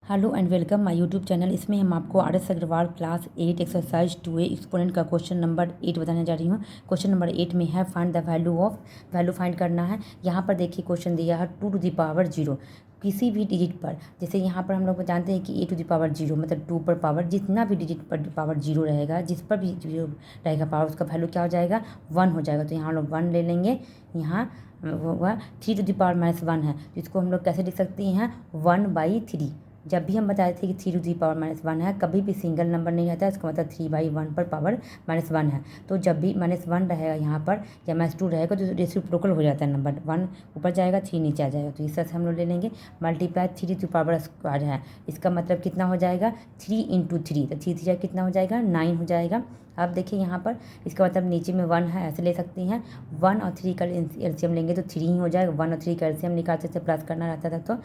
Hello and welcome my YouTube channel. इसमें हम आपको R S. Agarwal class 8 exercise 2A exponent का क्वेश्चन नंबर 8 बताने जा रही हूँ। क्वेश्चन नंबर 8 में है फाइंड द वैल्यू फाइंड करना है। यहाँ पर देखिए क्वेश्चन दिया है 2 टू द पावर 0 किसी भी डिजिट पर। जैसे यहाँ पर हम लोग जानते हैं कि a टू द पावर 0 मतलब 2 पर पावर जितना भी डिजिट पर पावर 0 रहेगा, जिस पर भी 0 रहेगा पावर, उसका वैल्यू क्या हो जाएगा 1 हो जाएगा। तो यहाँ हम लोग 1 ले लेंगे। यहाँ वह 3 टू द पावर -1 है, तो इसको हम लोग कैसे लिख सकते हैं 1/3। जब भी हम बताए थे कि 3 टू दी पावर -1 है, कभी भी सिंगल नंबर नहीं रहता है, इसका मतलब 3/1 पर पावर -1 है। तो जब भी -1 रहेगा यहाँ पर या -2 रहेगा तो रेसिप्रोकल हो जाता है नंबर, 1 ऊपर जाएगा 3 नीचे आ जाएगा। तो इस तरह से हम लोग ले लेंगे। मल्टीप्लाई 3 टू पावर स्क्वायर है, इसका मतलब कितना हो जाएगा 3 × 3, तो 3 3 कितना हो जाएगा 9 हो जाएगा। अब देखिए यहाँ पर इसका मतलब नीचे में 1 है, ऐसे ले सकती हैं। 1 और 3 का एलसीएम लेंगे तो 3 ही हो जाएगा। 1 और 3 का एलसीएम निकालते थे, प्लस करना रहता था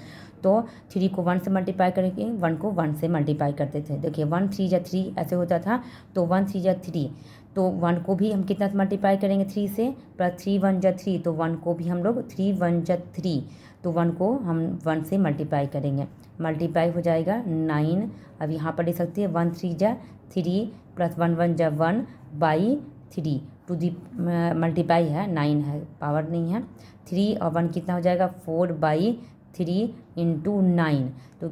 तो 3 को 1 से मल्टीप्लाई करेंगे, 1 को 1 से मल्टीप्लाई करते थे। देखिए 1 3 या 3 ऐसे होता था, तो 1 3 या 3, तो 1 को भी हम कितना से मल्टीप्लाई करेंगे 3 से, प्लस 3 1 जा 3, तो 1 को भी हम लोग 3 1 जा 3, तो 1 को हम 1 से मल्टीप्लाई करेंगे, मल्टीप्लाई हो जाएगा 9। अब यहाँ पर लिख सकते हैं 1 3 जा 3 प्लस 1 1 जा 1/3 टू दी मल्टीप्लाई है 9 है, पावर नहीं है। 3 और 1 कितना हो जाएगा 4/3 × 9, तो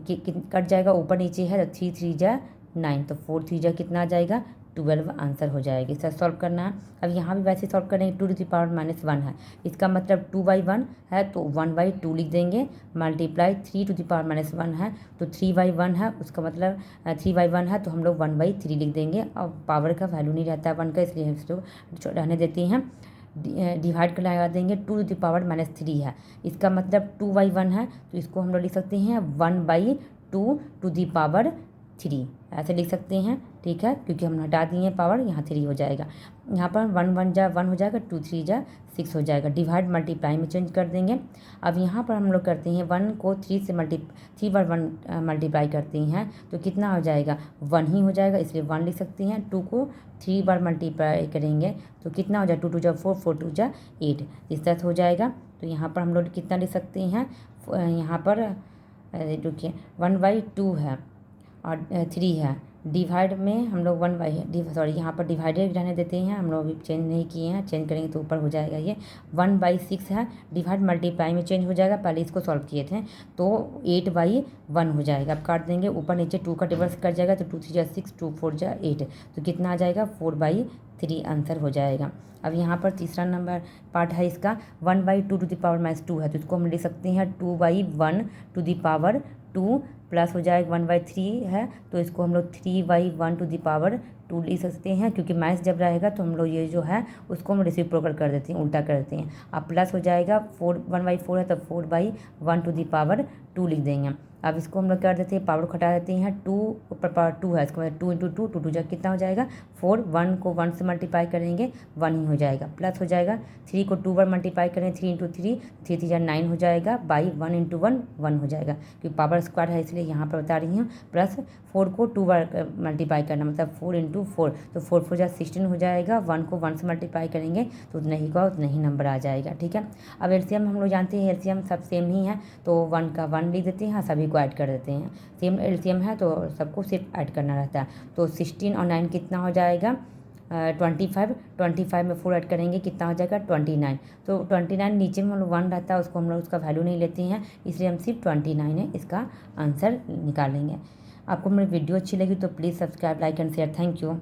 कट जाएगा, ऊपर नीचे है तो 3 3 जा 9, तो 4 3 जा कितना आ जाएगा 12 आंसर हो जाएगा। इसे सॉल्व करना है। अब यहाँ भी वैसे सॉल्व करेंगे 2 टू द पावर -1 है, इसका मतलब 2/1 है तो 1/2 लिख देंगे। मल्टीप्लाई 3 टू द पावर -1 है तो 3/1 है, उसका मतलब 3/1 है तो हम लोग 1/3 लिख देंगे। अब पावर का वैल्यू नहीं रहता है 1 का, इसलिए हम इसको रहने देते हैं। डिवाइड कर लगा देंगे 2 टू द पावर -3 है, इसका मतलब 2/1 है, तो इसको हम लोग लिख सकते हैं 1/2 टू द पावर 3, ऐसे लिख सकते हैं। ठीक है, क्योंकि हम हटा दिए पावर, यहाँ 3 हो जाएगा। यहाँ पर 1 1 जा 1 हो जाएगा, 2 3 जा 6 हो जाएगा। डिवाइड मल्टीप्लाई में चेंज कर देंगे। अब यहाँ पर हम लोग करते हैं 1 को 3 बार 1 मल्टीप्लाई करते हैं तो कितना हो जाएगा 1 ही हो जाएगा, इसलिए 1 लिख सकते हैं। 2 को 3 बार मल्टीप्लाई करेंगे तो कितना हो जाएगा 2 2 जा 4 4 2 जा 8, इस तरह से हो जाएगा। तो यहाँ पर हम लोग कितना लिख सकते हैं, यहाँ पर रुकिए 1/2 है और 3 है। डिवाइड में हम लोग यहाँ पर डिवाइडेड रहने देते हैं, हम लोग अभी चेंज नहीं किए हैं, चेंज करेंगे तो ऊपर हो जाएगा। ये 1/6 है, डिवाइड मल्टीप्लाई में चेंज हो जाएगा, पहले इसको सॉल्व किए थे तो 8/1 हो जाएगा। अब काट देंगे, ऊपर नीचे 2 का टेबल कट जाएगा तो 2 3 जा 6 2 4 जा 8, तो कितना आ जाएगा 4/3 आंसर हो जाएगा। अब यहाँ पर तीसरा नंबर पार्ट है इसका 1/2 टू द पावर -2 है, तो इसको हम लिख सकते हैं 2/1 टू द पावर 2 प्लस हो जाएगा 1/3 है, तो इसको हम लोग 3/1 टू द पावर 2 लिख सकते हैं। क्योंकि माइनस जब रहेगा तो हम लोग ये जो है उसको हम रेसिप्रोकल कर देते हैं, उल्टा कर देते हैं। अब प्लस हो जाएगा 1/4 है तो 4/1 टू द पावर 2 लिख देंगे। अब इसको हम लोग कर देते हैं, पावर खटा देते हैं, 2 ऊपर पावर 2 है, इसको मतलब 2 × 2 2 2 जा कितना हो जाएगा 4, 1 को 1 से मल्टीप्लाई करेंगे 1 ही हो जाएगा। प्लस हो जाएगा 3 को 2 बार मल्टीप्लाई करेंगे 3 × 3 3 3 जा 9 हो जाएगा, बाई 1 × 1 1 हो जाएगा, क्योंकि पावर स्क्वायर है इसलिए यहाँ पर बता रही हूँ। प्लस 4 को 2 बार मल्टीप्लाई करना मतलब 4 × 4, तो 4 4 जा 16 हो जाएगा। 1 को 1 से मल्टीप्लाई करेंगे तो उतना ही का उतना ही नंबर आ जाएगा। ठीक है, अब एलसीएम हम लोग जानते हैं, एलसीएम सब सेम ही है तो 1 का 1 लिख देते हैं, सभी को ऐड कर देते हैं। सेम एलसीएम है तो सबको सिर्फ ऐड करना रहता है। तो 16 और 9 कितना हो जाएगा 25 में 4 ऐड करेंगे कितना हो जाएगा 29, तो 29 नीचे में हम लोग 1 रहता है, उसको हम लोग उसका वैल्यू नहीं लेते हैं, इसलिए हम सिर्फ 29 है इसका आंसर निकालेंगे। आपको मेरी वीडियो अच्छी लगी तो please subscribe like and share. Thank you.